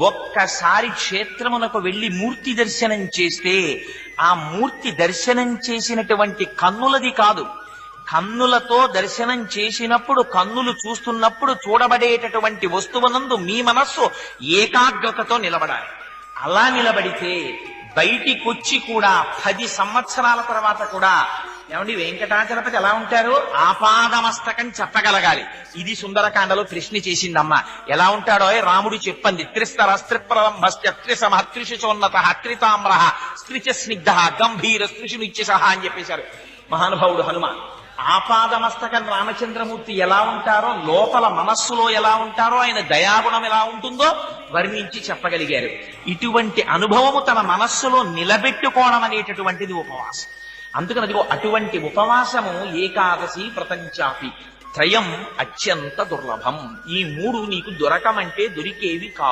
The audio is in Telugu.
ఒక్కసారి క్షేత్రమునకు వెళ్లి మూర్తి దర్శనం చేస్తే ఆ మూర్తి దర్శనం చేసినటువంటి కన్నులది కాదు, కన్నులతో దర్శనం చేసినప్పుడు కన్నులు చూస్తున్నప్పుడు చూడబడేటటువంటి వస్తువునందు మీ మనస్సు ఏకాగ్రతతో నిలబడాలి. అలా నిలబడితే బయటికొచ్చి కూడా 10 సంవత్సరాల తర్వాత కూడా ఏమండి వెంకటాచలపతి ఎలా ఉంటారు, ఆపాదమస్తకం చెప్పగలగాలి. ఇది సుందరకాండలో కృష్ణ చేసిందమ్మ. ఎలా ఉంటాడో రాముడు చెప్పంది. త్రిస్తర త్రిసమహత్రిశోన్నత త్రితామ్ర స్త్రిచ స్నిగ్ధ గంభీర స్త్రిశునిత్యస అని చెప్పేశారు మహానుభావుడు హనుమ. ఆపాదమస్తకం రామచంద్రమూర్తి ఎలా ఉంటారో, లోపల మనస్సులో ఎలా ఉంటారో, ఆయన దయాగుణం ఎలా ఉంటుందో వర్ణించి చెప్పగలిగారు. ఇటువంటి అనుభవము తన మనస్సులో నిలబెట్టుకోవడం అనేటటువంటిది ఉపవాసం. అందుకని అదిగో అటువంటి ఉపవాసము ఏకాదశి వ్రతంచాపి త్రయం అత్యంత దుర్లభం. ఈ 3 నీకు దొరకమంటే దొరికేవి కావు.